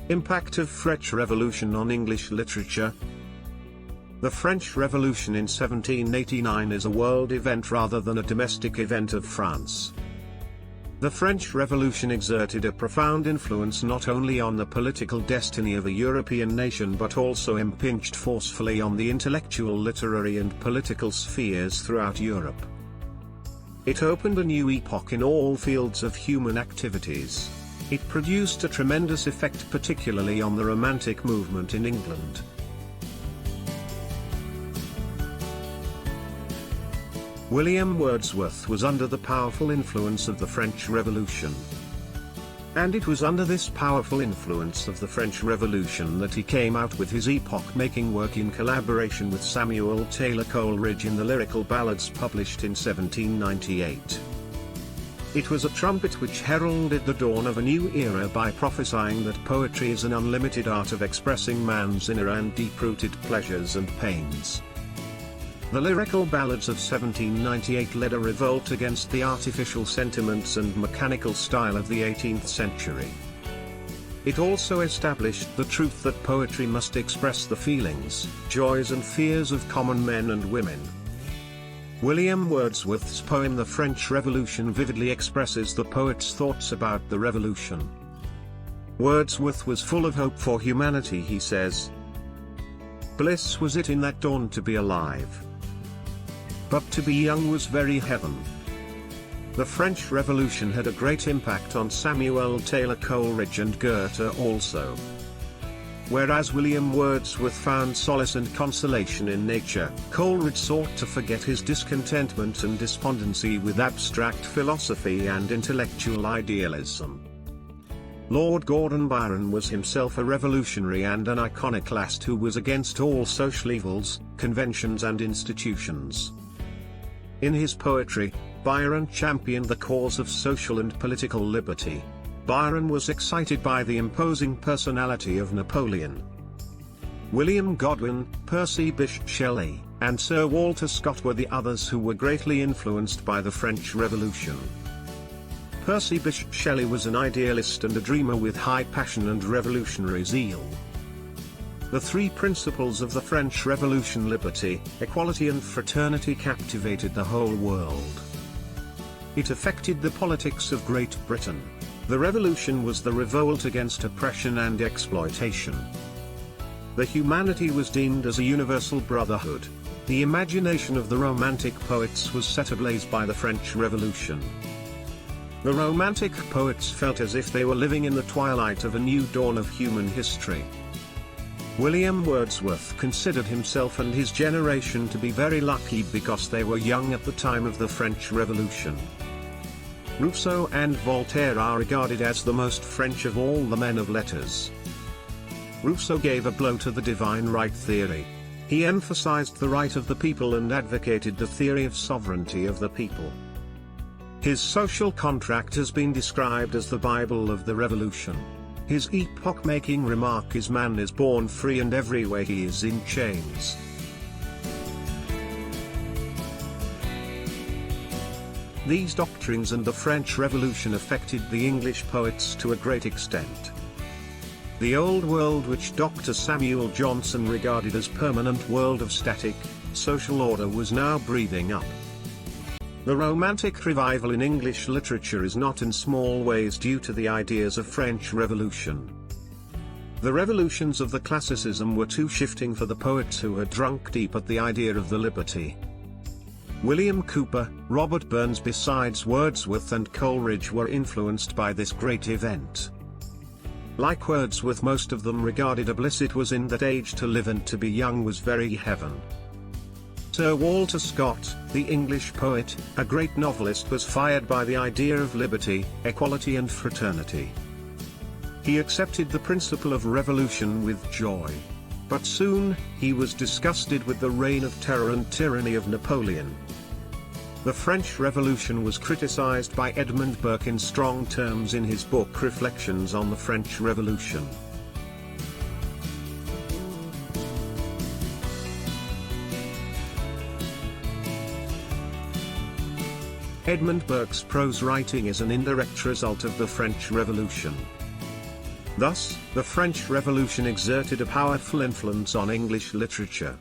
Impact of French Revolution on English literature. The French Revolution in 1789 is a world event rather than a domestic event of France. The French Revolution exerted a profound influence not only on the political destiny of a European nation but also impinged forcefully on the intellectual, literary and political spheres throughout Europe. It opened a new epoch in all fields of human activities. It produced a tremendous effect particularly on the Romantic movement in England. William Wordsworth was under the powerful influence of the French Revolution. And it was under this powerful influence of the French Revolution that he came out with his epoch-making work in collaboration with Samuel Taylor Coleridge in the Lyrical Ballads published in 1798. It was a trumpet which heralded the dawn of a new era by prophesying that poetry is an unlimited art of expressing man's inner and deep-rooted pleasures and pains. The Lyrical Ballads of 1798 led a revolt against the artificial sentiments and mechanical style of the 18th century. It also established the truth that poetry must express the feelings, joys and fears of common men and women. William Wordsworth's poem The French Revolution vividly expresses the poet's thoughts about the revolution. Wordsworth was full of hope for humanity, he says. Bliss was it in that dawn to be alive. But to be young was very heaven. The French Revolution had a great impact on Samuel Taylor Coleridge and Goethe also. Whereas William Wordsworth found solace and consolation in nature, Coleridge sought to forget his discontentment and despondency with abstract philosophy and intellectual idealism. Lord Gordon Byron was himself a revolutionary and an iconoclast who was against all social evils, conventions and institutions. In his poetry, Byron championed the cause of social and political liberty. Byron was excited by the imposing personality of Napoleon. William Godwin, Percy Bysshe Shelley, and Sir Walter Scott were the others who were greatly influenced by the French Revolution. Percy Bysshe Shelley was an idealist and a dreamer with high passion and revolutionary zeal. The three principles of the French Revolution, liberty, equality and fraternity, captivated the whole world. It affected the politics of Great Britain. The revolution was the revolt against oppression and exploitation. The humanity was deemed as a universal brotherhood. The imagination of the Romantic poets was set ablaze by the French Revolution. The Romantic poets felt as if they were living in the twilight of a new dawn of human history. William Wordsworth considered himself and his generation to be very lucky because they were young at the time of the French Revolution. Rousseau and Voltaire are regarded as the most French of all the men of letters. Rousseau gave a blow to the divine right theory. He emphasized the right of the people and advocated the theory of sovereignty of the people. His social contract has been described as the Bible of the Revolution. His epoch-making remark is man is born free and everywhere he is in chains. These doctrines and the French Revolution affected the English poets to a great extent. The old world, which Dr. Samuel Johnson regarded as permanent world of static, social order, was now breathing up. The Romantic revival in English literature is not in small ways due to the ideas of French Revolution. The revolutions of the classicism were too shifting for the poets who had drunk deep at the idea of the liberty. William Cowper, Robert Burns, besides Wordsworth and Coleridge, were influenced by this great event. Like Wordsworth, most of them regarded a bliss it was in that age to live and to be young was very heaven. Sir Walter Scott, the English poet, a great novelist, was fired by the idea of liberty, equality and fraternity. He accepted the principle of revolution with joy. But soon, he was disgusted with the reign of terror and tyranny of Napoleon. The French Revolution was criticized by Edmund Burke in strong terms in his book Reflections on the French Revolution. Edmund Burke's prose writing is an indirect result of the French Revolution. Thus, the French Revolution exerted a powerful influence on English literature.